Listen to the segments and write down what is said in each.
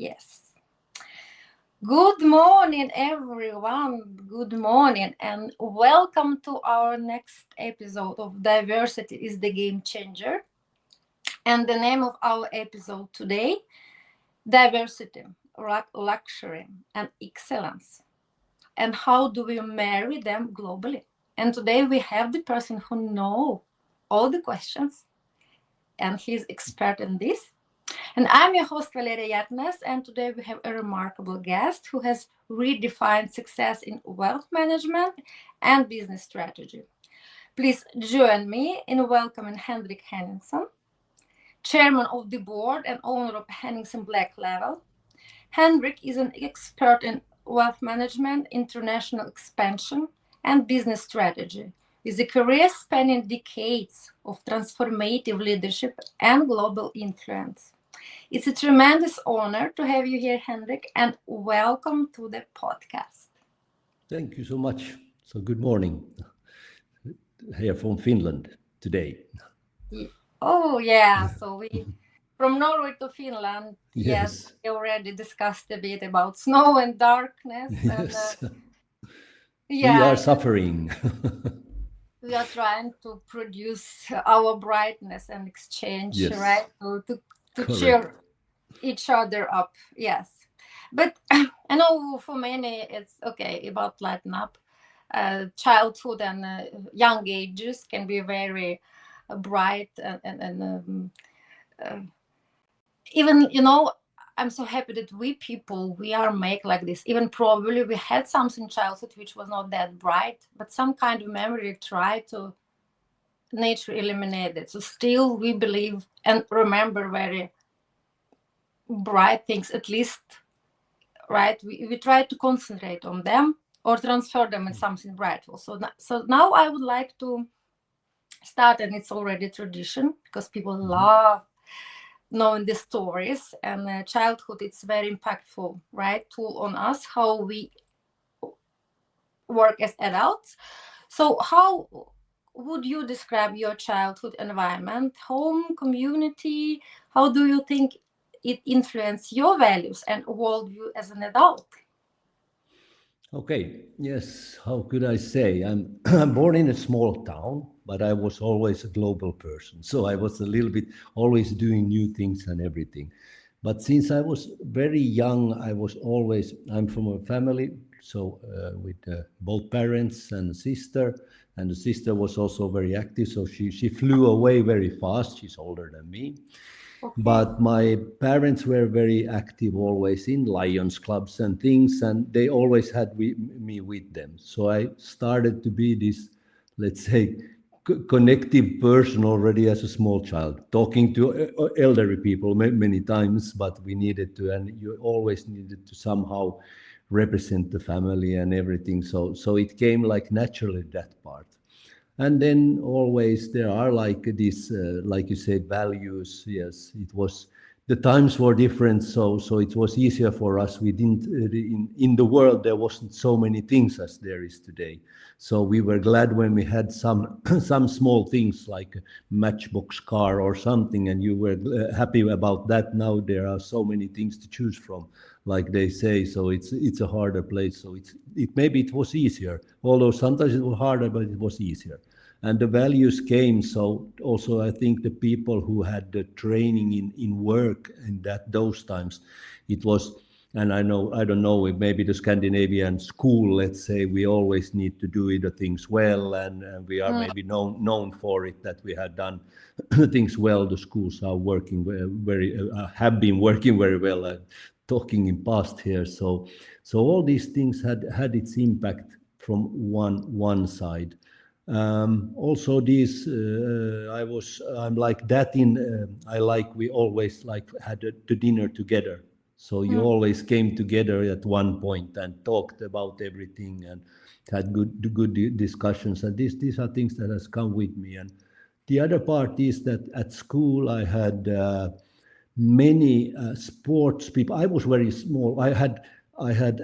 Yes. Good morning, everyone. Good morning, and welcome to our next episode of Diversity is the Game Changer. And the name of our episode today, Diversity, Luxury, and Excellence. And how do we marry them globally? And today we have the person who knows all the questions, and he's expert in this. And I'm your host, Valeriya Hjertenæs, and today we have a remarkable guest who has redefined success in wealth management and business strategy. Please join me in welcoming Hendrick Henningson, chairman of the board and owner of Henningson Black Label. Hendrick is an expert in wealth management, international expansion, and business strategy, with a career spanning decades of transformative leadership and global influence. It's a tremendous honor to have you here, Hendrick, and welcome to the podcast. Thank you so much. So good morning here from Finland today. Oh, yeah. So we from Norway to Finland. Yes. We already discussed a bit about snow and darkness. Yes. And, We are suffering. We are trying to produce our brightness and exchange, Yes. right? To cheer each other up. Yes. But I know for many it's okay about lighten up. Childhood and young ages can be very bright and even, I'm so happy that we are make like this. Even probably we had something in childhood which was not that bright, but some kind of memory try to nature eliminate it. So still we believe and remember very bright things, at least, right? We try to concentrate on them or transfer them in something brightful. So now I would like to start, and it's already tradition because people love knowing the stories, and childhood, it's very impactful, right? Tool on us, how we work as adults. So how would you describe your childhood environment, home, community? How do you think it influenced your values and worldview as an adult? Okay. Yes. How could I say? I'm born in a small town, but I was always a global person. So I was a little bit always doing new things and everything. But since I was very young, I'm from a family, so with both parents and a sister. And the sister was also very active, so she flew away very fast. She's older than me. Okay. But my parents were very active always in Lions clubs and things, and they always had me with them. So I started to be this, let's say, connective person already as a small child, talking to elderly people many times, but we needed to, and you always needed to somehow represent the family and everything. So it came like naturally, that part. And then always there are like this, like you said, values. Yes, the times were different, so it was easier for us. We didn't in the world there wasn't so many things as there is today. So we were glad when we had some some small things like a matchbox car or something, and you were happy about that. Now there are so many things to choose from, like they say. So it's a harder place. So maybe it was easier, although sometimes it was harder, but it was easier. And the values came. So also I think the people who had the training in work in those times, it was, and I don't know, maybe the Scandinavian school, let's say, we always need to do the things well, and we are maybe known for it, that we had done things well. The schools are working have been working very well, talking in past here. So all these things had its impact from one side. Also these I'm like that we always had the dinner together, so you always came together at one point and talked about everything and had good discussions, and these are things that has come with me. And the other part is that at school I had many sports people. I was very small. I had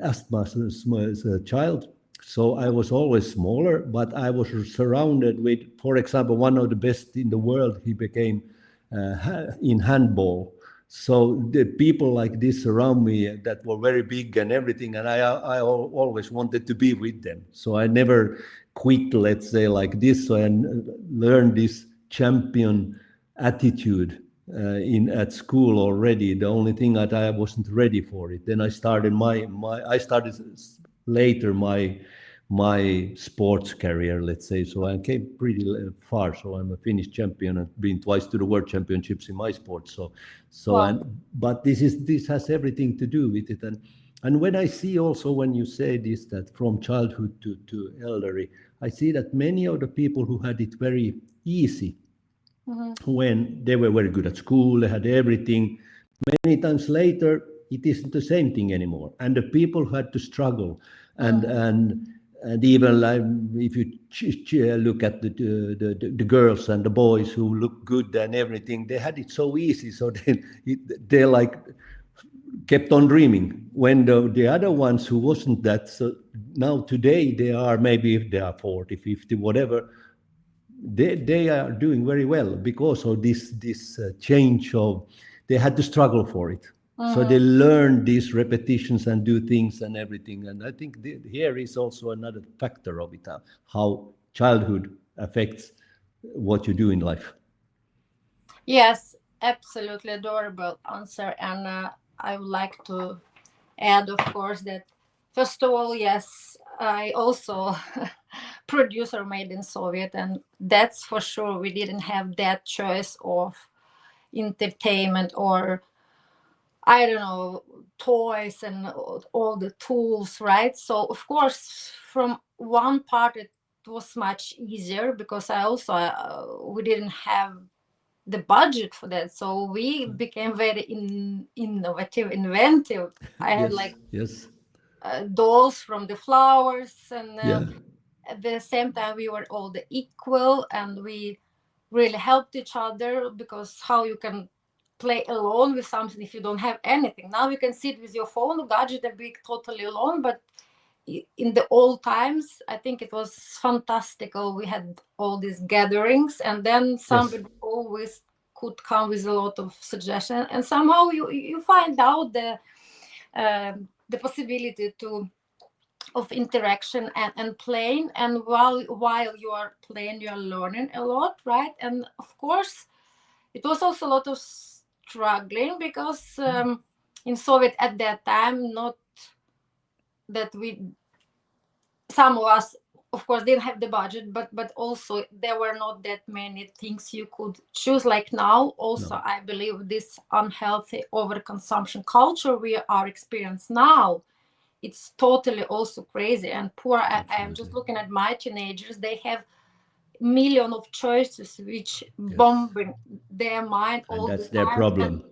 asthma as a child. So I was always smaller, but I was surrounded with, for example, one of the best in the world. He became in handball. So the people like this around me that were very big and everything, and always wanted to be with them. So I never quit, let's say, like this. So I learned this champion attitude in at school already. The only thing that I wasn't ready for it. Then I started I started later my sports career, let's say. So I came pretty far. So I'm a Finnish champion and been twice to the World Championships in my sport. Wow. But this has everything to do with it. And when I see also when you say this, that from childhood to elderly, I see that many of the people who had it very easy Mm-hmm. when they were very good at school, they had everything. Many times later, it isn't the same thing anymore, and the people had to struggle, and Mm-hmm. and and even like if you look at the girls and the boys who look good and everything, they had it so easy. So they like kept on dreaming. When the other ones who wasn't that, so now today they are, maybe if they are 40, 50, whatever, they are doing very well because of this change of, they had to struggle for it. So they Mm-hmm. learn these repetitions and do things and everything. And I think here is also another factor of it, how childhood affects what you do in life. Yes, absolutely adorable answer. And I would like to add, of course, that first of all, yes, I also producer made in Soviet, and that's for sure. We didn't have that choice of entertainment or I don't know toys and all the tools, right? So of course, from one part it was much easier because I also we didn't have the budget for that, so we became very innovative, inventive. I had Yes, like yes, dolls from the flowers, and yeah, at the same time we were all the equal, and we really helped each other, because how you can play alone with something if you don't have anything? Now you can sit with your phone gadget and be totally alone, but in the old times I think it was fantastical. We had all these gatherings, and then yes, somebody always could come with a lot of suggestion, and somehow you find out the possibility to of interaction and playing, and while you are playing you are learning a lot, right? And of course it was also a lot of struggling, because in Soviet at that time, not that we, some of us of course didn't have the budget, but also there were not that many things you could choose like now. Also no, I believe this unhealthy overconsumption culture we are experiencing now, it's totally also crazy and poor. I am absolutely, just looking at my teenagers, they have million of choices which yes. bombing their mind And all the that's their time, and problem.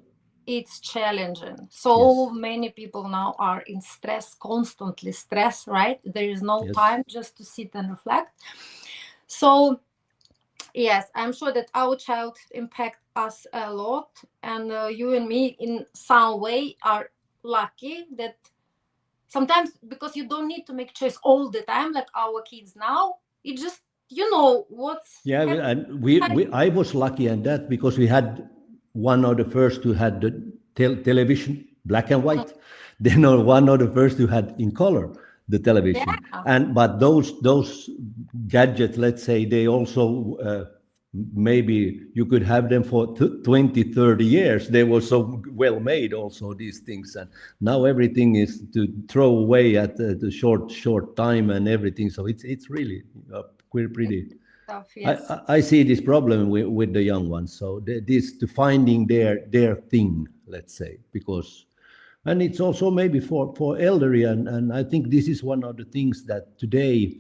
it's challenging. So Yes, many people now are in stress, constantly stress, right? There is no yes. time just to sit and reflect. So yes, I'm sure that our child impact us a lot, and you and me in some way are lucky that sometimes, because you don't need to make choice all the time like our kids now, it just you know what's Yeah, happening. and I was lucky at that because we had one of the first who had the television, black and white. Then one of the first who had in color the television. Yeah, And but those gadgets, let's say, they also maybe you could have them for 20, 30 years. They were so well made, also these things. And now everything is to throw away at the short time and everything. So it's really we're it's pretty. tough. I, Yes. I see this problem with the young ones. So this to finding their thing, let's say, because, and it's also maybe for elderly, and I think this is one of the things that today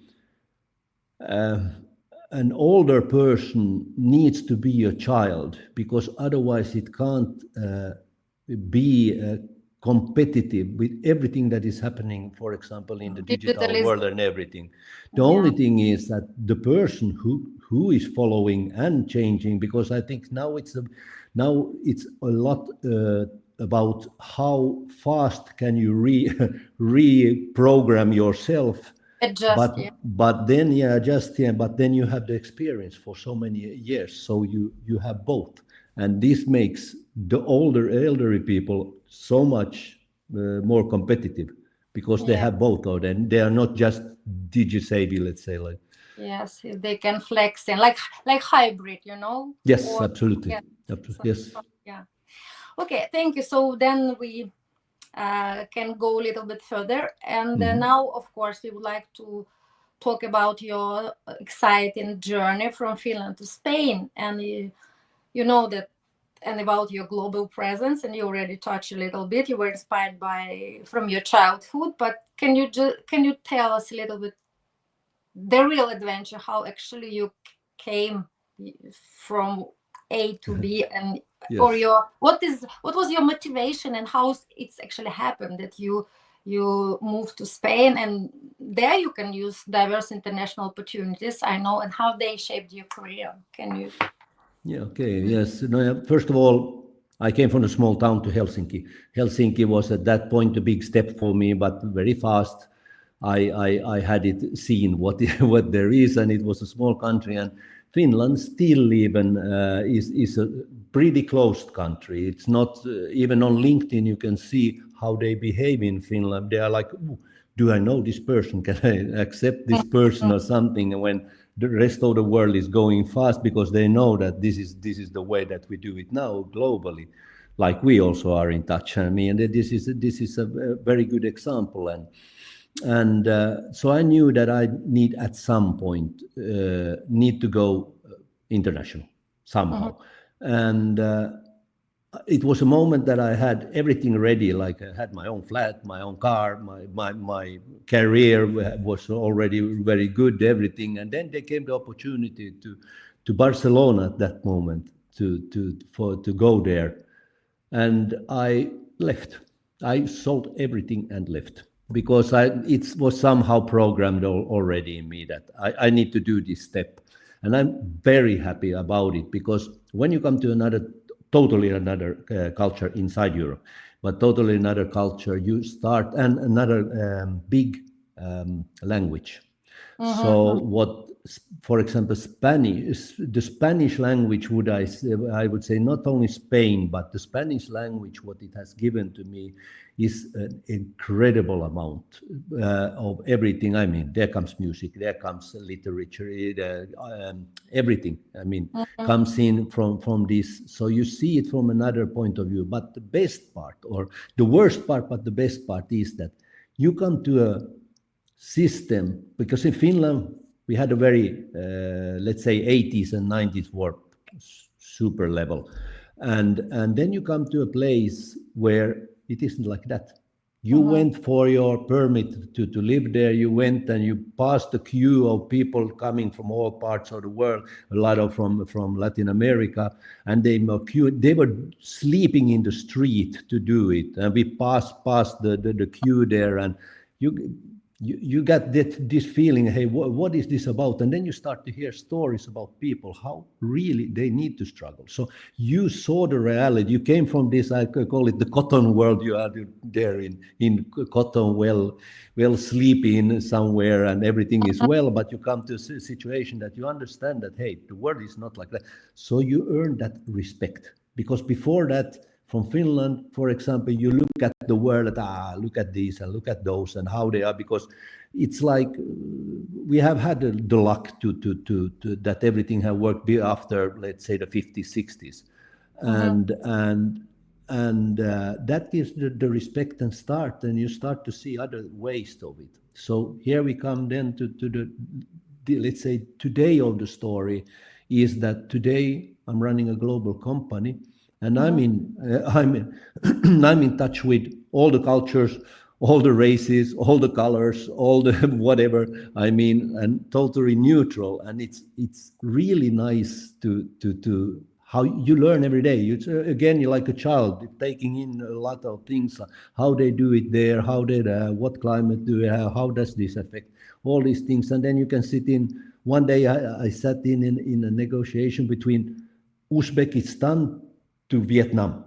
an older person needs to be a child, because otherwise it can't be competitive with everything that is happening, for example, in the digital Digitalism. world and everything. The Yeah. only thing is that the person who is following and changing, because I think now it's a lot about how fast can you reprogram yourself. Adjust. Yeah. But then, yeah, just, yeah, but then you have the experience for so many years, so you have both. and this makes the elderly people so much more competitive because they Yeah. have both of them. They are not just digi savvy, let's say, like. Yes, if they can flex and like hybrid, Yes, or absolutely. yes, so, Yes. yeah. Okay, thank you. So then we can go a little bit further, and Hmm. now, of course, we would like to talk about your exciting journey from Finland to Spain, and you know that, and about your global presence, and you already touched a little bit. You were inspired by from your childhood, but can you tell us a little bit the real adventure, how actually you came from A to B, and or Yes. your what was your motivation, and how it's actually happened that you moved to Spain, and there you can use diverse international opportunities, I know, and how they shaped your career. Can you? Yeah, okay, yes. No, yeah, first of all, I came from a small town to Helsinki. Helsinki was at that point a big step for me, but very fast I had it seen what what there is, and it was a small country. And Finland still even is a pretty closed country. It's not even on LinkedIn you can see how they behave in Finland. They are like, "Ooh, do I know this person? Can I accept this person or something?" And when the rest of the world is going fast because they know that this is the way that we do it now globally, like we also are in touch. I mean, this is a very good example, and so I knew that I need at some point need to go international Mhm, somehow, and it was a moment that I had everything ready. Like I had my own flat, my own car, my career was already very good, everything. And then there came the opportunity to Barcelona at that moment to go there, and I left. I sold everything and left because it was somehow programmed already in me that I need to do this step, and I'm very happy about it because when you come to totally another culture inside Europe, but totally another culture, you start and another big language. mhm, So mhm, what, for example, Spanish, the Spanish language I would say not only Spain, but the Spanish language, what it has given to me is an incredible amount of everything. I mean, there comes music, there comes literature, everything. I mean, mhm, comes in from this. So you see it from another point of view. But the best part, or the worst part, but the best part is that you come to a system because in Finland we had a very let's say 80s and 90s were super level, and then you come to a place where it isn't like that. You mhm. went for your permit to live there. You went and you passed a queue of people coming from all parts of the world, a lot of from Latin America, and they were sleeping in the street to do it. And we passed past the queue there, and you you got this feeling, hey, what is this about? And then you start to hear stories about people, how really they need to struggle. So you saw the reality. You came from this, I could call it the cotton world. You are there in cotton, well sleeping somewhere, and everything is well, but you come to a situation that you understand that, hey, the world is not like that. So you earn that respect, because before that, from Finland, for example, you look at the world, look at these and look at those and how they are, because it's like we have had the luck to that everything have worked after, let's say, the 50s, 60s, Mhm. and that gives the respect and start, and you start to see other ways of it. So here we come then to the let's say today of the story is that today I'm running a global company, and Mhm. I'm in touch with all the cultures, all the races, all the colors, all the whatever. I mean, and totally neutral. And it's really nice to how you learn every day. Again, you're like a child taking in a lot of things, how they do it there, how they what climate do they have, how does this affect all these things, and then you can sit in. One day I sat in a negotiation between Uzbekistan to Vietnam.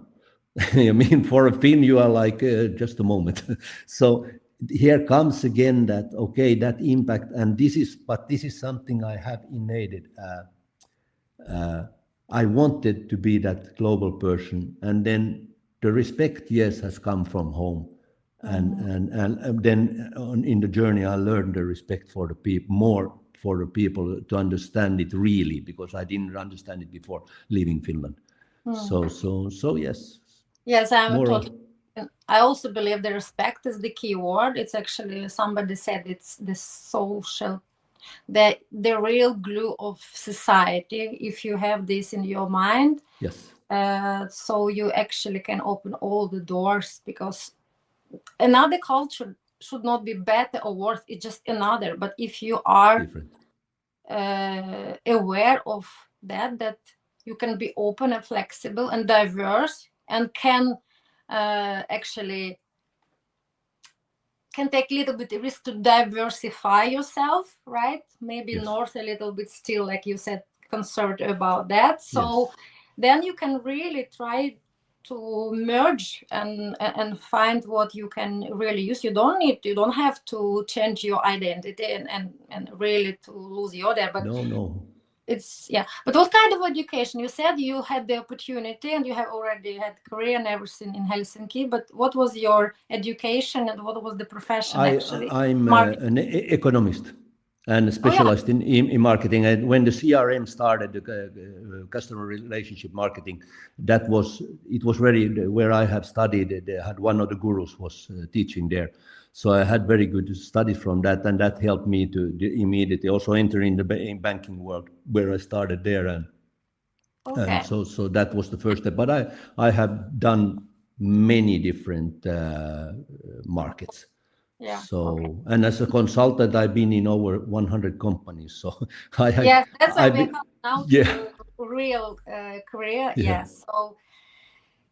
I mean, for a Finn, you are like, just a moment. So here comes again that, okay, that impact, and this is something I have innate. I wanted to be that global person, and then the respect, yes, has come from home, and then in the journey I learned the respect for the people, more for the people, to understand it really, because I didn't understand it before leaving Finland. So yes, Yes, I'm more of, totally. I also believe the respect is the key word. It's actually, somebody said, it's the social, the real glue of society. If you have this in your mind, yes, so you actually can open all the doors, because another culture should not be better or worse. It's just another. But if you are different. aware of that you can be open and flexible and diverse, and can actually can take a little bit of risk to diversify yourself, right? Maybe Yes, north a little bit still, like you said, concerned about that. So yes. then you can really try to merge and find what you can really use. You don't have to change your identity and really to lose your there, but No, no. it's, yeah. But what kind of education? You said you had the opportunity and you have already had career and everything in Helsinki, but what was your education and what was the profession actually? I'm Marketing. an economist and Oh yeah. specialized in marketing. And when the CRM started, the customer relationship marketing, it was very where I have studied. They had one of the gurus was teaching there, so I had very good studies from that, and that helped me to immediately also enter in the in banking world where I started there, and Okay. so that was the first step. But I have done many different markets. Yeah. Okay. So, and as a consultant, I've been in over 100 companies. So Yes, that's why I we come now to yeah, the real career. yeah. Yes. So,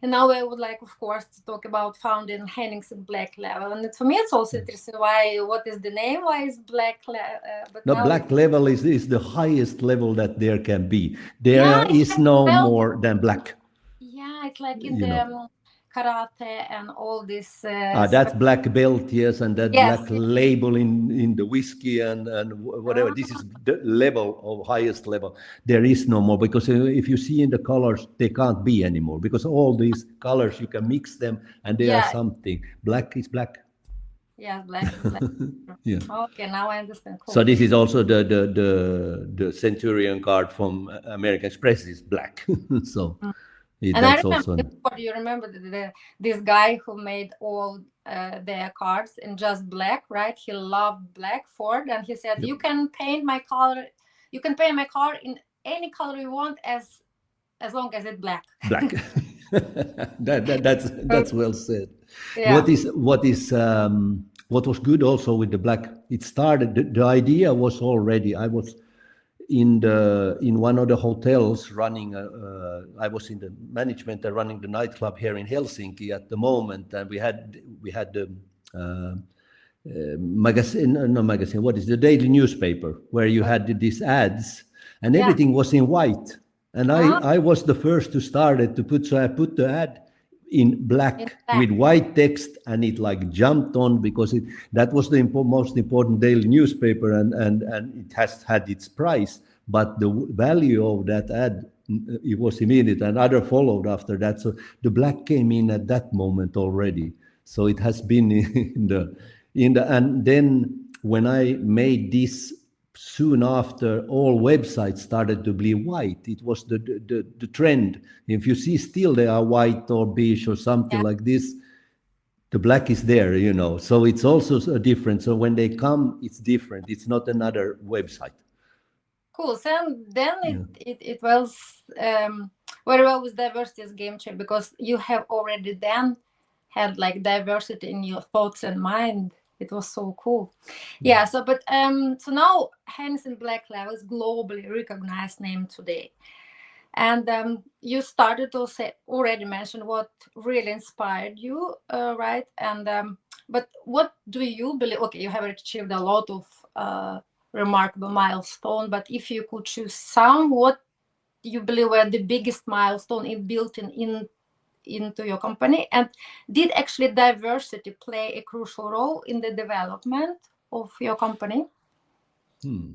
and now I would like, of course, to talk about founding Henningson Black Level. And for me, it's also interesting why, what is the name? Why is but No, now black level is the highest level that there can be. yeah, There it's is like no belt. more than black, Yeah, it's like in you the know. karate and all this. That's black belt, yes, and that Yes, black yes. label in the whiskey and whatever. This Ah, is the level of highest level. There is no more, because if you see in the colors, they can't be anymore, because all these colors you can mix them and they are yeah, something. Black is black. yeah, black is black. Yeah. Okay, now I understand. So Cool. this is also the Centurion card from American Express is black. So And I that's remember, also do you remember this guy who made all their cars in just black, right? He loved black Ford, and he said, yep, you can paint my car in any color you want, as long as it's black." black. That's well said. Yeah, What was good also with the black? It started. The idea was already. I was in one of the hotels running. I was in the management and running the nightclub here in Helsinki at the moment, and we had the. Magazine, no magazine, what is the daily newspaper, where you had these ads and yeah. everything was in white. And Ah, I was the first to start it to put, so I put the ad in in black black. with white text, and it like jumped on, because that was the most important daily newspaper, and it has had its price. But the value of that ad, it was immediate, and other followed after that. So the black came in at that moment already. So it has been and then when I made this, soon after, all websites started to be white. It was the trend. If you see, still they are white or beige or something Yeah, like this, the black is there, so it's also a different. So when they come, it's different. It's not another website. cool. So then Yeah. it was very well with diversity as game changer, because you have already then had like diversity in your thoughts and mind. It was so cool. Yeah. So so now Henson Black Label is globally recognized name today. And you started to say, already mentioned what really inspired you, right? And but what do you believe? Okay, you have achieved a lot of remarkable milestone, but if you could choose some, what you believe were the biggest milestone in built into your company, and did actually diversity play a crucial role in the development of your company? Hmm.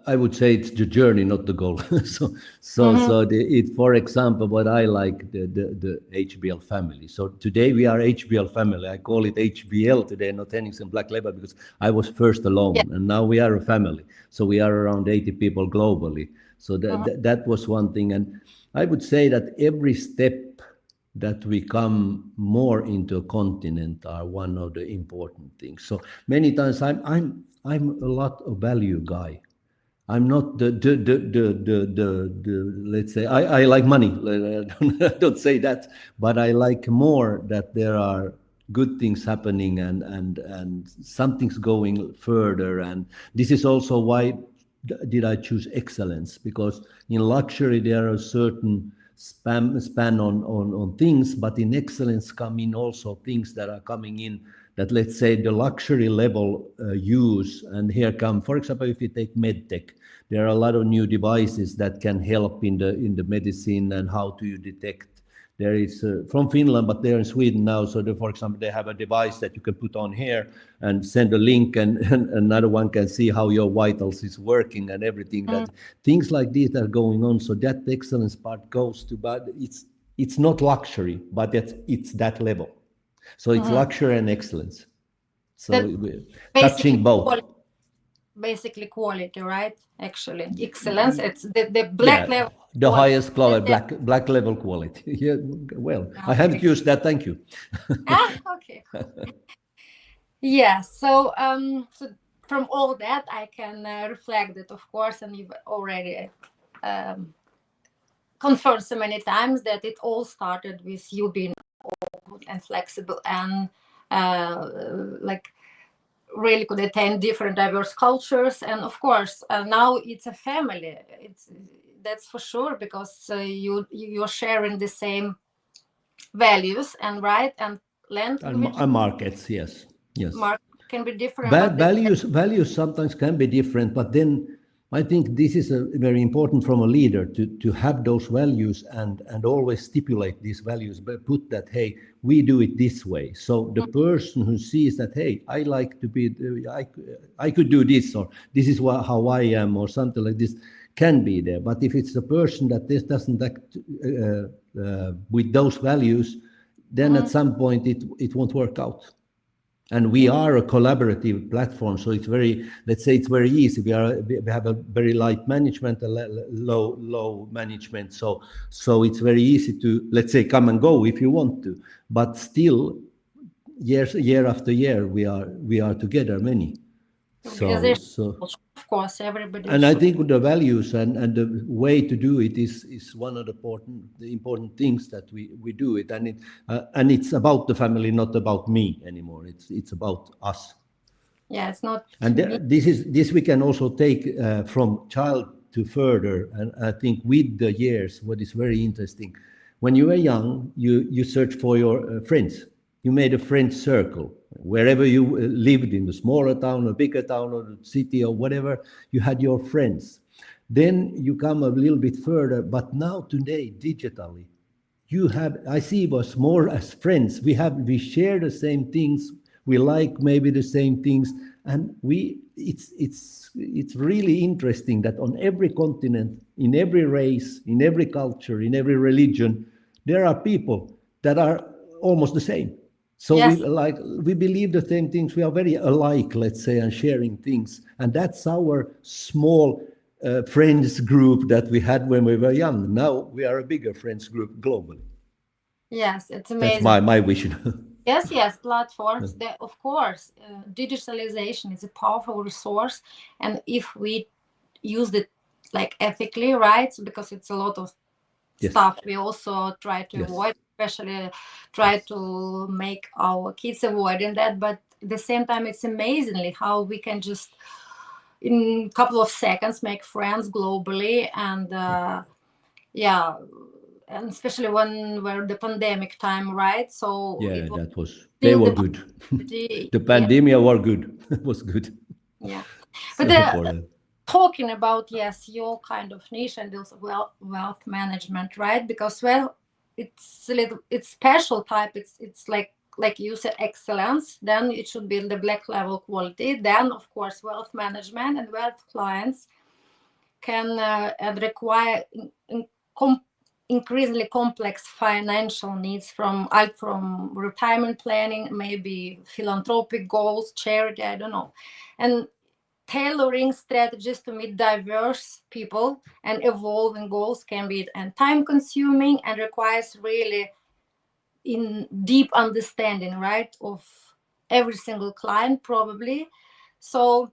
I would say it's the journey, not the goal. Mm-hmm. For example, what I like the HBL family. So today we are HBL family. I call it HBL today, not Henningson Black Label, because I was first Yeah. alone, and now we are a family. So we are around 80 people globally. So Mm-hmm. that was one thing, and I would say that every step that we come more into a continent are one of the important things. So many times I'm a lot of value guy. I'm not the let's say I like money. I don't say that, but I like more that there are good things happening and something's going further. And this is also why did I choose excellence, because in luxury there are certain span on things, but in excellence come in also things that are coming in that, let's say, the luxury level use. And here come, for example, if you take medtech, there are a lot of new devices that can help in the medicine and how do you detect. There is from Finland, but they're in Sweden now. So, for example, they have a device that you can put on here and send a link, and another one can see how your vitals is working and everything. That things like this are going on. So that excellence part goes to, but it's not luxury, but it's that level. So it's Mm-hmm. luxury and excellence. So That basically touching both. quality, basically quality, right? Actually, excellence. It's the black Yeah, level the quality. highest quality, black level quality. Yeah, well, I haven't Okay. used that. Thank you. Okay. Yeah. So from all that, I can reflect that, of course, and you've already um, confirmed so many times that it all started with you being open and flexible and uh, like really could attend different diverse cultures. And of course, now it's a family. It's That's for sure, because you're sharing the same values and right and language. And markets, yes, yes. Mark can be different, but Values sometimes can be different, but then I think this is a very important from a leader to have those values and always stipulate these values, but put that, hey, we do it this way. So the person who sees that, hey, I like to be, I could do this, or this is how I am, or something like this, can be there. But if it's a person that this doesn't act with those values, then at Mhm. some point it won't work out. And we are a collaborative platform, so it's very, let's say, it's very easy. We have a very light management, a low management, so it's very easy to, let's say, come and go if you want to, but still year after year we are together many. Because so there's so of course everybody and I should. think the values and the way to do it is one of the important things that we do it, and it's about the family, not about me anymore. It's about us. Yeah, it's not And me. this we can also take from child to further. And I think with the years, what is very interesting, when you were young, you search for your friends. You made a friend circle. Wherever you lived, in the smaller town or bigger town or the city or whatever, you had your friends. Then you come a little bit further, but now today, digitally, you have, I see us more as friends. We share the same things, we like maybe the same things, and it's really interesting that on every continent, in every race, in every culture, in every religion, there are people that are almost the same. So Yes, we believe the same things. We are very alike, let's say, and sharing things, and that's our small friends group that we had when we were young. Now we are a bigger friends group globally. yes, it's That's amazing. my vision. Yes, yes, platforms. That, of course, digitalization is a powerful resource, and if we use it like ethically, right? Because it's a lot of Yes, stuff we also try to yes, avoid, especially try yes, to make our kids avoiding that. But at the same time, it's amazingly how we can just in a couple of seconds make friends globally, and yeah, and especially when we're the pandemic time, right? So yeah. it was That was, they still were the good. possibility. The Yeah, pandemic were good. It was good. yeah. But So for that, talking about, yes, your kind of niche and also wealth management, right? Because, well, it's a little, it's special type. It's like like you said, excellence, then it should be in the black level quality. Then, of course, wealth management and wealth clients can and require increasingly complex financial needs from retirement planning, maybe philanthropic goals, charity, I don't know, and tailoring strategies to meet diverse people and evolving goals can be and time consuming and requires really in deep understanding, right, of every single client probably. So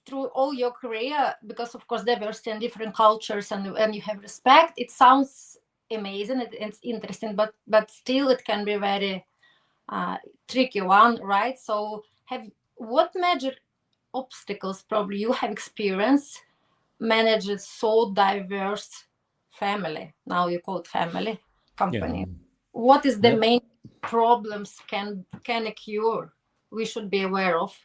through all your career, because of course diversity and different cultures and you have respect, it sounds amazing, it's interesting, but still it can be very tricky one, right? So what major obstacles probably you have experienced managing so diverse family, now you call it family Yeah. company? What is the Yeah. main problems can occur we should be aware of?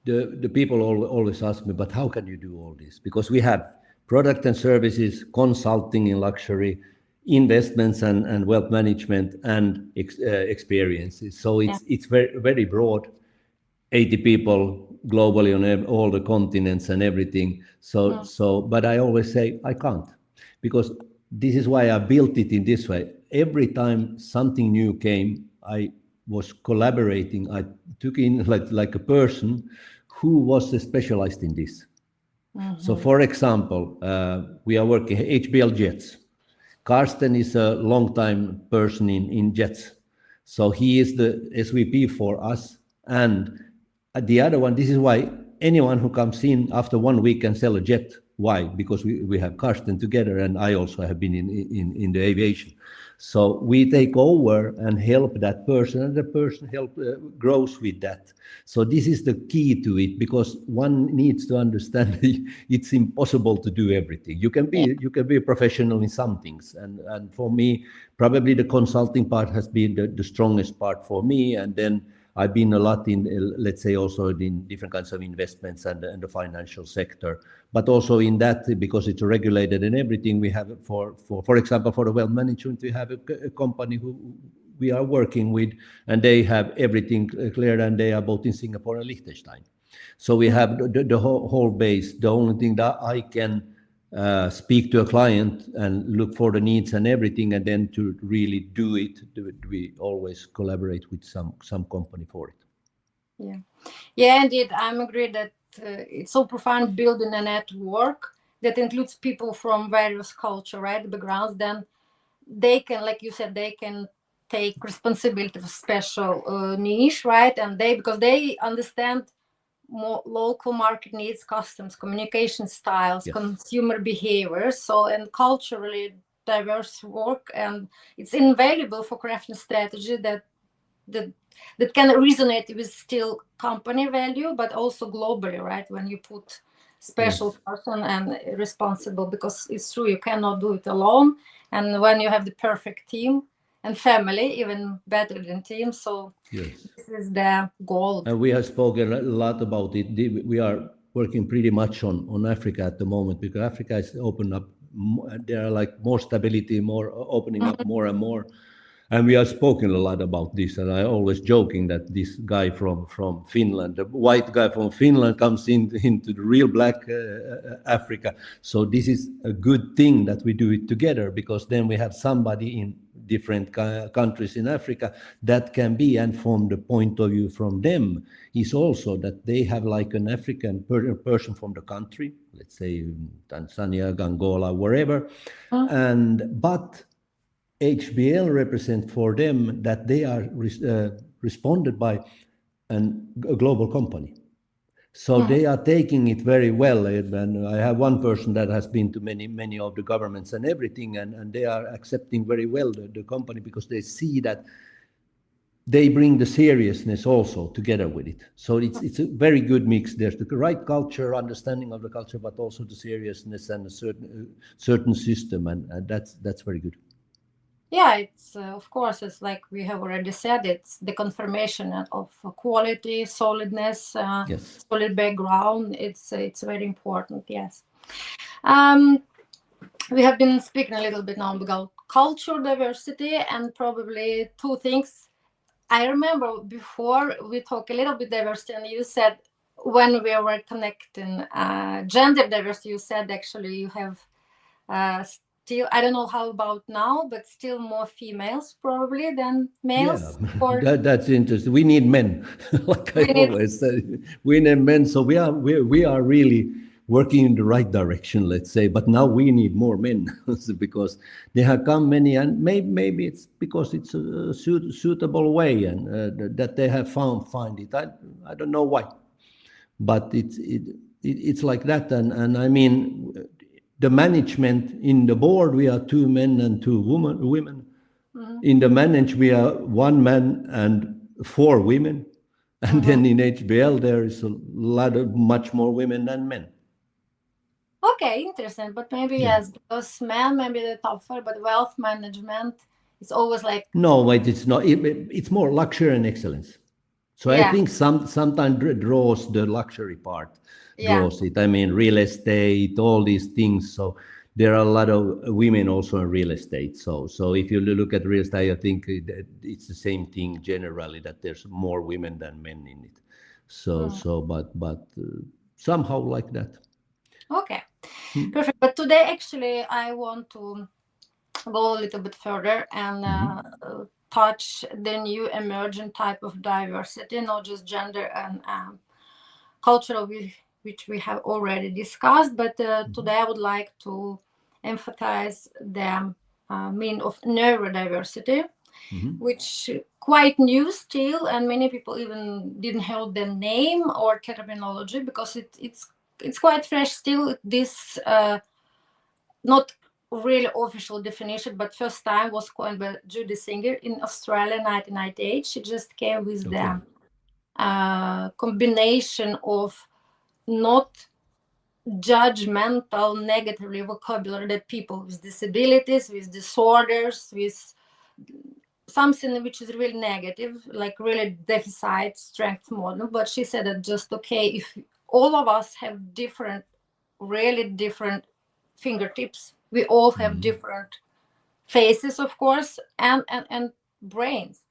The people always ask me, but how can you do all this? Because we have product and services, consulting in luxury, investments and wealth management, and experiences. So Yeah. it's very broad. 80 people globally on all the continents and everything. But I always say I can't, because this is why I built it in this way. Every time something new came, I was collaborating. I took in like a person who was specialized in this. So, for example, we are working HBL Jets. Karsten is a long-time person in Jets. So he is the SVP for us. And the other one, this is why anyone who comes in after 1 week can sell a jet. Why? Because we have Karsten together, and I also have been in the aviation. So we take over and help that person, and the person grows with that. So this is the key to it, because one needs to understand it's impossible to do everything. You can be a professional in some things, and for me, probably the consulting part has been the strongest part for me, and then I've been a lot in, let's say, also in different kinds of investments and the financial sector, but also in that, because it's regulated and everything. We have for example, for the wealth management, we have a company who we are working with, and they have everything cleared, and they are both in Singapore and Liechtenstein. So we have the whole base. The only thing that I can speak to a client and look for the needs and everything, and then to really do it, we always collaborate with some company for it. Yeah, yeah, indeed. I'm agree that it's so profound building a network that includes people from various culture, right, backgrounds. Then they can, like you said, they can take responsibility for special niche, right? And because they understand more local market needs, customs, communication styles, Yes. consumer behaviors, so and culturally diverse work, and it's invaluable for crafting strategy that that can resonate with still company value, but also globally, right? When you put special Yes. person and responsible, because it's true you cannot do it alone, and when you have the perfect team and family, even better than team. So Yes. this is the goal. And we have spoken a lot about it. We are working pretty much on Africa at the moment, because Africa is open up. There are like more stability, more opening up more and more. And we have spoken a lot about this. And I always joking that this guy from Finland, the white guy from Finland, comes into the real black Africa. So this is a good thing that we do it together, because then we have somebody in different countries in Africa that can be, and from the point of view from them is also that they have like an African person from the country, let's say Tanzania, Angola, wherever, but HBL represent for them that they are responded by a global company. So they are taking it very well. And I have one person that has been to many of the governments and everything, and they are accepting very well the company, because they see that they bring the seriousness also together with it. So it's a very good mix. There's the right culture, understanding of the culture, but also the seriousness and a certain system, and that's very good. Yeah, it's of course, it's like we have already said, it's the confirmation of quality, solidness, Yes. solid background. It's very important. Yes. Um, we have been speaking a little bit now about culture diversity, and probably two things I remember before we talk a little bit diversity, and you said when we were connecting gender diversity, you said actually you have still, I don't know how about now, but still more females probably than Yeah, males. Or that's interesting. We need men, like I we need. always say. We need men. So we are really working in the right direction, let's say. But now we need more men because there have come many, and maybe it's because it's a suitable way, and that they have find it. I don't know why, but it's like that, and I mean, the management in the board we are two men and two women. Mhm, In the manage, we are one man and four women. And mhm. then in HBL, there is a lot of much more women than men. Okay, interesting. But maybe Yeah. yes, because men maybe the tougher, but wealth management is always like, No, wait, it's not. It's more luxury and excellence. So I yeah, think sometimes draws the luxury part, yeah. draws it. I mean, real estate, all these things. So there are a lot of women also in real estate. So if you look at real estate, I think it's the same thing generally, that there's more women than men in it. Mm. But somehow like that. Okay, Mm. perfect. But today, actually, I want to go a little bit further and touch the new emergent type of diversity, not just gender and cultural, which we have already discussed. But today, I would like to emphasize the meaning of neurodiversity, Mhm. which quite new still, and many people even didn't have the name or terminology because it's quite fresh still. This not really official definition, but first time was coined by Judy Singer in Australia, 1998. She just came with Okay. the combination of not judgmental, negatively vocabulary that people with disabilities, with disorders, with something which is really negative, like really deficit strength model. But she said that just okay, if all of us have different, really different fingertips, we all have Mhm. different faces, of course, and brains,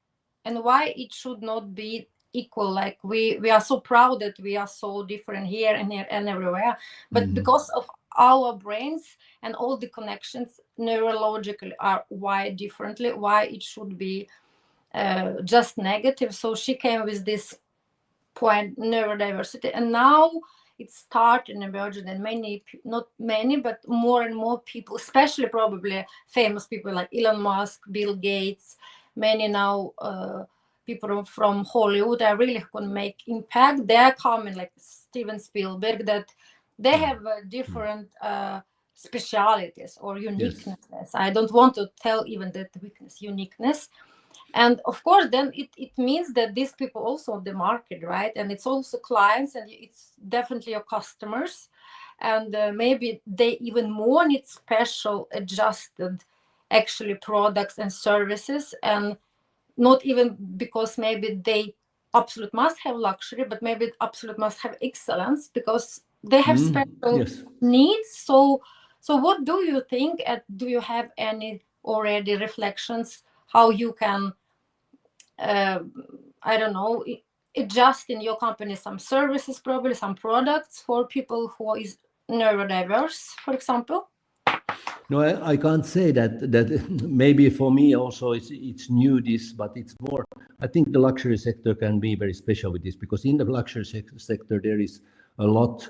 and why it should not be equal. Like we are so proud that we are so different here and everywhere, but Mhm. because of our brains and all the connections neurologically are wired differently, why it should be just negative. So she came with this point, neurodiversity, and now it's starting emerging, and many, not many, but more and more people, especially probably famous people like Elon Musk, Bill Gates, many now people from Hollywood are really going to make impact. They are coming, like Steven Spielberg, that they Mm. have different specialities or Yes. uniqueness. I don't want to tell even that weakness, uniqueness. And of course then it means that these people also on the market, right? And it's also clients, and it's definitely your customers, and maybe they even more need special adjusted actually products and services, and not even because maybe they absolute must have luxury, but maybe absolute must have excellence because they have Mm. special Yes. needs. So what do you think, and do you have any already reflections how you can uh, I don't know, adjust in your company some services, probably some products for people who is neurodiverse, for example? No, I can't say that maybe for me also it's new this, but it's more. I think the luxury sector can be very special with this because in the luxury sector there is a lot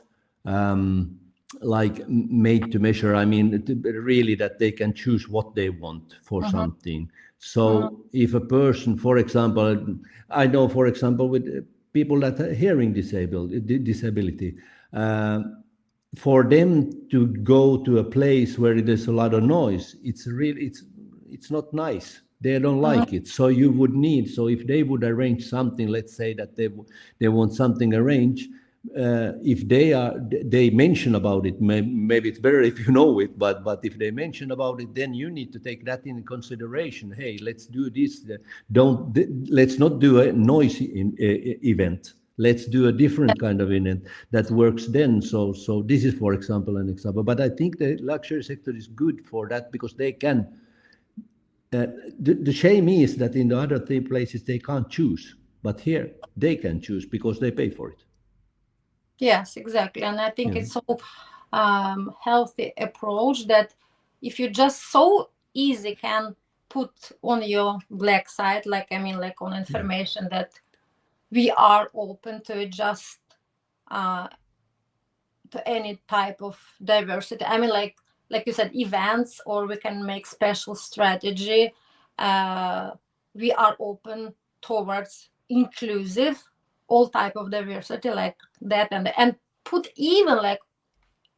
like made to measure. I mean, really that they can choose what they want for Mm-hmm. something. Mm-hmm. So if a person, for example, I know, for example, with people that are hearing disability. Uh, for them to go to a place where there's a lot of noise, it's not nice. They don't Mm-hmm. like it. So you would need, so if they would arrange something, let's say that they want something arranged, if they mention about it, maybe it's better if you know it, but if they mention about it, then you need to take that in consideration. Hey, let's do this. Don't let's not do a noisy event. Let's do a different kind of event that works then. So this is, for example, an example. But I think the luxury sector is good for that because they can uh, the shame is that in the other three places they can't choose, but here they can choose because they pay for it. Yes, exactly. And I think Yeah. it's so healthy approach that if you just so easy can put on your black side, like I mean, like on Yeah. information that we are open to adjust uh, to any type of diversity. I mean, like you said, events, or we can make special strategy. Uh, we are open towards inclusive all type of diversity like that, and put even like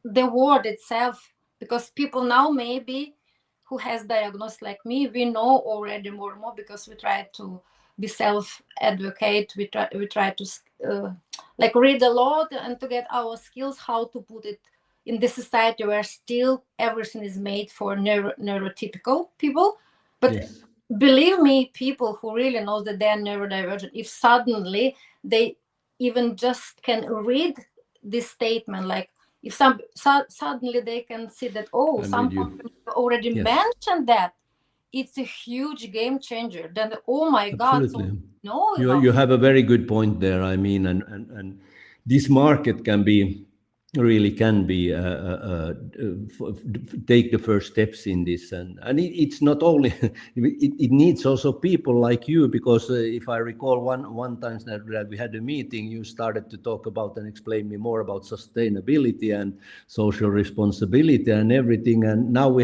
the word itself, because people now maybe who has diagnosed like me, we know already more and more because we try to be self advocate, we try to like read a lot and to get our skills how to put it in this society where still everything is made for neurotypical people. But Yes. believe me, people who really know that they are neurodivergent, if suddenly they even just can read this statement, like if suddenly they can see that, oh, I'm with some you. companies already Yes. mentioned that, it's a huge game changer. Then, oh my god, so Absolutely. know You about you have a very good point there. I mean, and this market can be really can be take the first steps in this, and it's not only it needs also people like you, because if I recall one time that we had a meeting, you started to talk about and explain me more about sustainability and social responsibility and everything, and now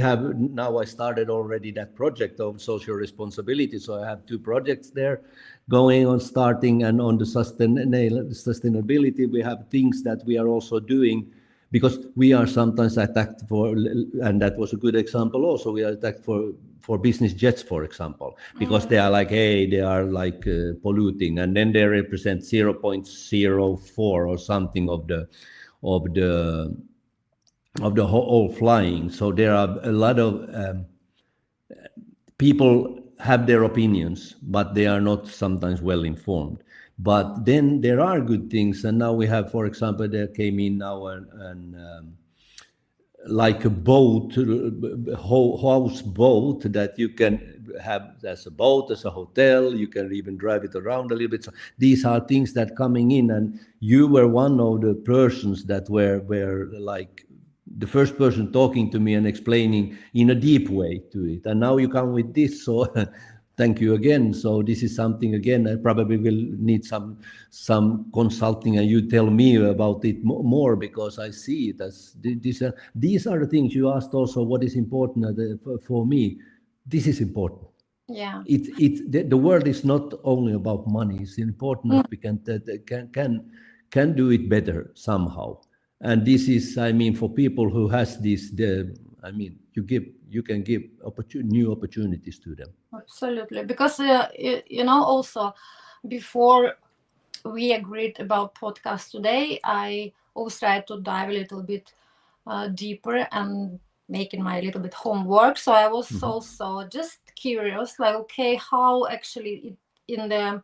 I started already that project of social responsibility, so I have two projects there going on starting, and on the sustainability we have things that we are also doing, because we are sometimes attacked for, and that was a good example also, we are attacked for business jets, for example, because they are like, hey, they are like polluting, and then they represent 0.04 or something of the of the whole flying. So there are a lot of people have their opinions, but they are not sometimes well informed. But then there are good things, and now we have, for example, there came in now an like a boat, house boat that you can have as a boat, as a hotel. You can even drive it around a little bit. So these are things that coming in, and you were one of the persons that were like the first person talking to me and explaining in a deep way to it. And now you come with this, so thank you again. So this is something again I probably will need some consulting, and you tell me about it more, because I see it as these are the things you asked also. What is important for me? This is important. yeah. The world is not only about money. It's important Mm, that we can do it better somehow. And this is, I mean, for people who has this, I mean, you can give new opportunities to them. absolutely, because also before we agreed about podcast today, I always try to dive a little bit deeper and making my little bit homework. So I was Mhm. also just curious, like, okay, how actually in the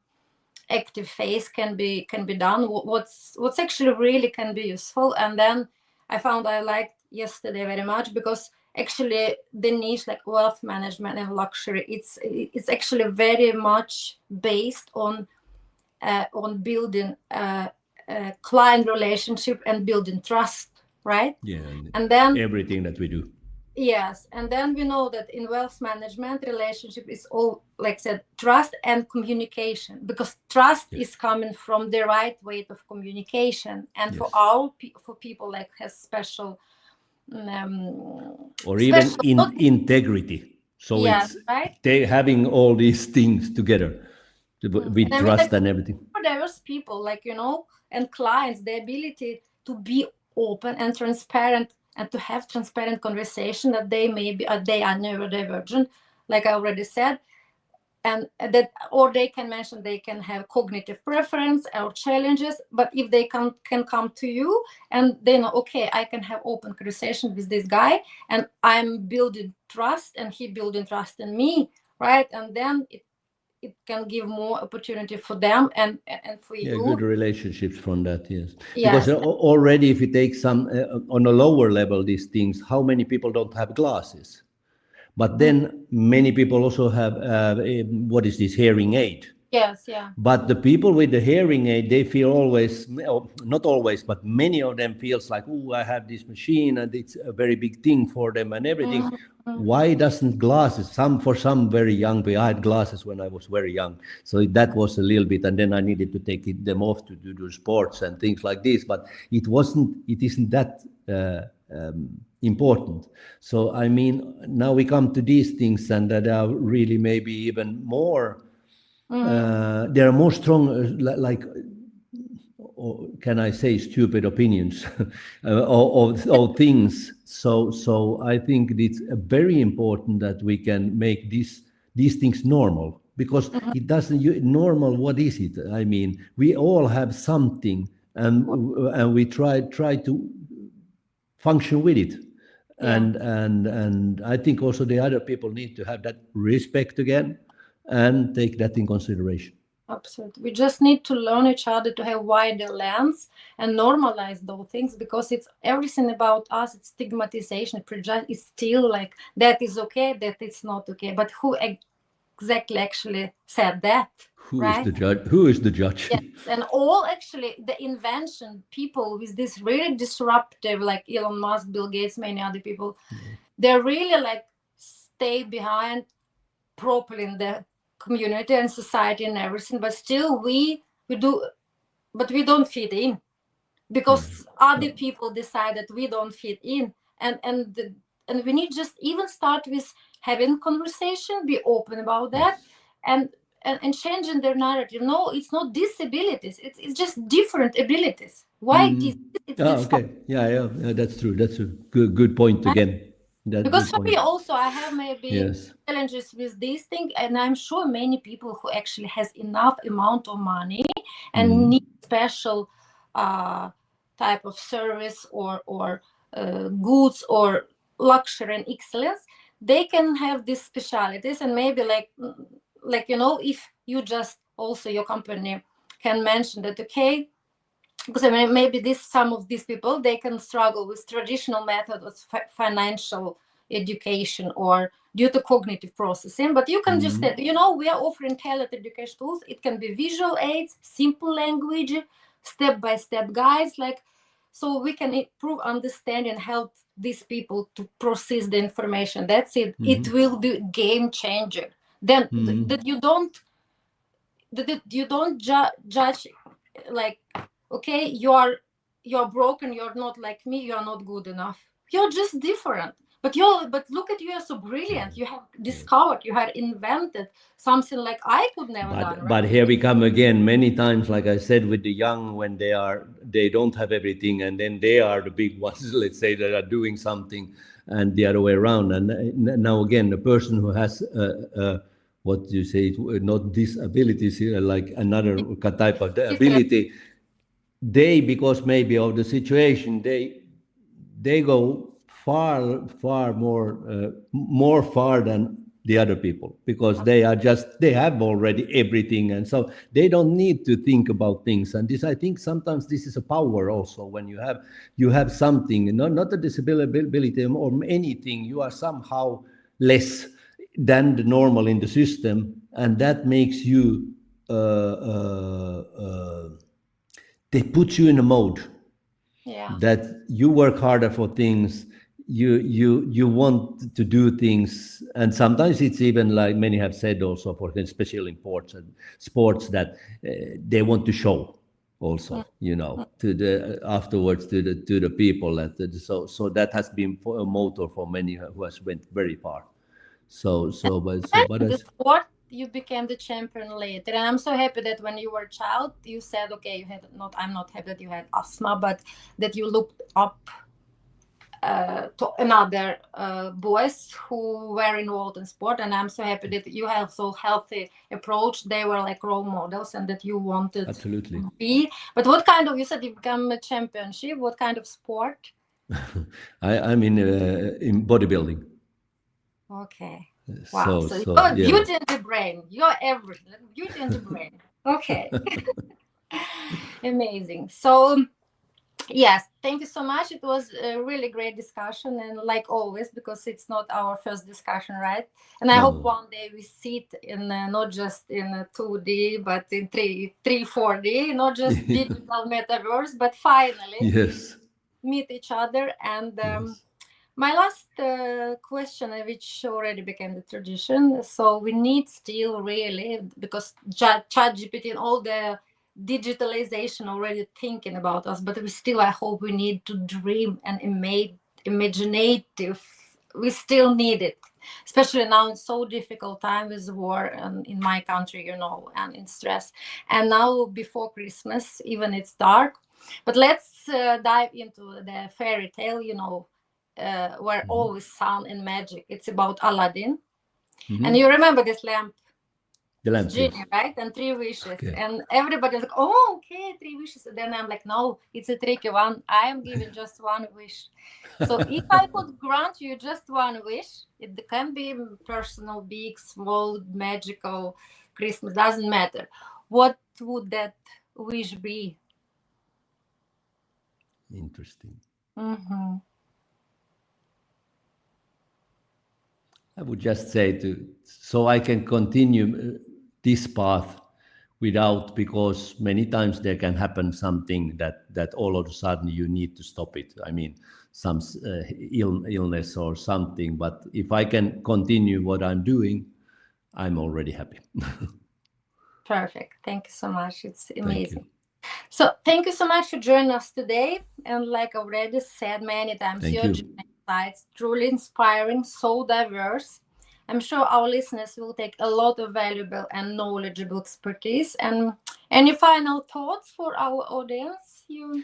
active phase can be done. What's actually really can be useful. And then I found I liked yesterday very much, because actually the niche like wealth management and luxury, it's actually very much based on building client relationship and building trust, right? Yeah, and And then everything that we do. yes, and then we know that in wealth management, relationship is all, like I said, trust and communication, because trust Yes, is coming from the right way of communication. And for yes. for people like has special Or even special in not integrity. So yes, it's right. they having all these things together And with I mean, like trust and everything. for diverse people, like and clients, the ability to be open and transparent, and to have transparent conversation that they may be they are neurodivergent, like I already said. And that, or they can mention they can have cognitive preference or challenges, but if they can come to you and they know, okay, I can have open conversation with this guy, and I'm building trust and he building trust in me, right? And then it can give more opportunity for them and for Yeah, you. good relationships from that, yes. Because Yes. already, if you take some on a lower level, these things, how many people don't have glasses? But then many people also have what is this hearing aid. Yes, yeah. But the people with the hearing aid, they feel always, not always, but many of them feels like, oh, I have this machine and it's a very big thing for them and everything. Mhm. Why doesn't glasses? For some very young people, I had glasses when I was very young, so that was a little bit, and then I needed to take them off to do sports and things like this. But it isn't that important. So I mean, now we come to these things, and that are really maybe even more there are more strong, like, or can I say, stupid opinions of things. So I think it's very important that we can make these things normal, because it doesn't. Normal, what is it? I mean, we all have something, and we try to function with it. Yeah. And I think also the other people need to have that respect again and take that in consideration. Absolutely. We just need to learn each other to have wider lens and normalize those things, because it's everything about us. It's stigmatization, prejudice. It's still like that is okay, that it's not okay. But who exactly actually said that, Who is right? the judge? Who is the judge? Yes, and all actually the invention people with this really disruptive, like Elon Musk, Bill Gates, many other people, they're really like stay behind properly in the community and society and everything, but still we do, but we don't fit in, because other people decide that we don't fit in. And we need just even start with having conversation, be open about that, Yes. and and changing their narrative. No, it's not disabilities, it's just different abilities. Why this? It's fine. Okay. Yeah. That's true. That's a good point again. That Because good for me point. also, I have maybe Yes. challenges with this thing, and I'm sure many people who actually has enough amount of money and need special uh, type of service or goods or luxury and excellence, they can have these specialities. And maybe like if you just also your company can mention that, okay, because I mean, maybe this some of these people they can struggle with traditional methods of financial education or due to cognitive processing, but you can just say, we are offering tailored education tools. It can be visual aids, simple language, step by step guides, like, so we can improve understanding, help these people to process the information. That's it. It will be game changer. Then that you don't judge, like, okay, you're broken, you're not like me, you're not good enough, you're just different. But look at you, you're so brilliant, you have discovered, you have invented something like I could never done, right? But here we come again. Many times, like I said, with the young, when they don't have everything, and then they are the big ones. Let's say that are doing something, and the other way around. And now again, the person who has what you say, not disabilities, like another type of ability, they, because maybe of the situation, they go far more far than the other people, because they have already everything, and so they don't need to think about things. And this, I think, sometimes this is a power also, when you have something, not a disability or anything, you are somehow less than the normal in the system, and that makes you they put you in a mode Yeah. that you work harder for things, you want to do things. And sometimes it's even like many have said also, for especially in sports, that they want to show also, to the afterwards, to the people, so that has been for a motor for many who has went very far. But The as sport, you became the champion later, and I'm so happy that when you were a child you said, okay, you had not, I'm not happy that you had asthma, but that you looked up to another boys who were involved in sport. And I'm so happy that you have so healthy approach. They were like role models, and that you wanted absolutely. to be. But what kind of, you said you become a championship, what kind of sport? I'm in bodybuilding. Okay. Wow. So So so you're yeah. beauty and the brain. You're everything. Like, beauty and the brain. Okay. Amazing. So Yes, thank you so much. It was a really great discussion, and like always, because it's not our first discussion, right? And I hope No. one day we sit in not just in 2D, but in 4D, not just digital metaverse, but finally Yes. meet each other. And Yes. my last question, which already became the tradition, so we need still really, because ChatGPT and all the digitalization already thinking about us, but we still, I hope we need to dream and imaginative. We still need it, especially now in so difficult time with war and in my country, and in stress. And now before Christmas, even it's dark. But let's dive into the fairy tale, where Mhm. always sound and magic. It's about Aladdin. And you Mhm. remember this lamp, The this lamp, yes. genie, right? And three wishes. Okay. And everybody's like, oh, okay, three wishes. And then I'm like, no, it's a tricky one. I am giving just one wish. So if I could grant you just one wish, it can be personal, big, small, magical, Christmas, doesn't matter. What would that wish be? Interesting. Mm-hmm. I would just say to so I can continue this path without, because many times there can happen something that all of a sudden you need to stop it. I mean, some illness or something. But if I can continue what I'm doing, I'm already happy. Perfect. Thank you so much. It's Thank you. amazing. So, thank you so much for joining us today. And like I already said many times, Thank your you. journey insights truly inspiring, so diverse. I'm sure our listeners will take a lot of valuable and knowledgeable expertise. And any final thoughts for our audience? You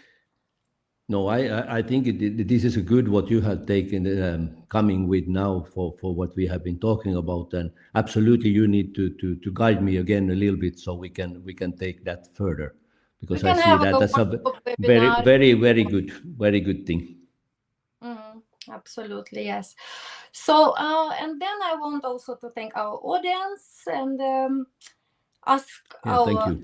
No, I think this is a good what you have taken coming with now for what we have been talking about, and absolutely you need to guide me again a little bit so we can take that further, we because I can see have that a as a workshop very webinar. very good thing. Mhm, absolutely, yes. So, and then I want also to thank our audience and ask Yeah, thank our you.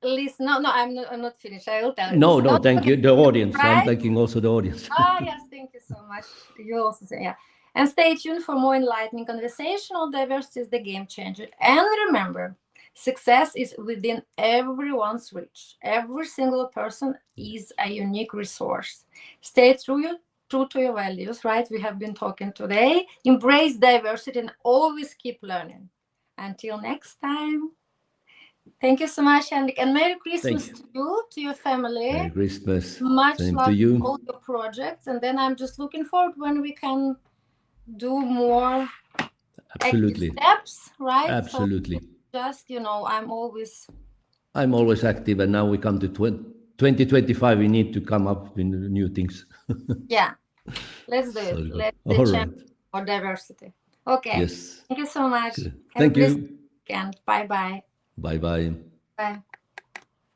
listen. No, no, I'm not finished. I will tell you No, this. no, thank Okay, you. The audience. I'm right? thanking also the audience. Ah, yes, thank you so much. You also say, yeah. And stay tuned for more enlightening conversation on diversity is the game changer. And remember, success is within everyone's reach. Every single person is a unique resource. Stay true to your values, right? We have been talking today. Embrace diversity and always keep learning. Until next time. Thank you so much, Henrik, and Merry Thank Christmas you. to you, to your family. Merry Christmas. Much Same to luck with you. all your projects, and then I'm just looking forward when we can do more active Absolutely. steps, right? So Absolutely. just I'm always I'm always active, and now we come to 2025. We need to come up with new things. yeah. Let's do it. So good. Let's the All champion right. for diversity. Okay. Yes. Thank you so much. Good. Have a Thank blessed you. weekend. Bye bye. Bye bye. Bye.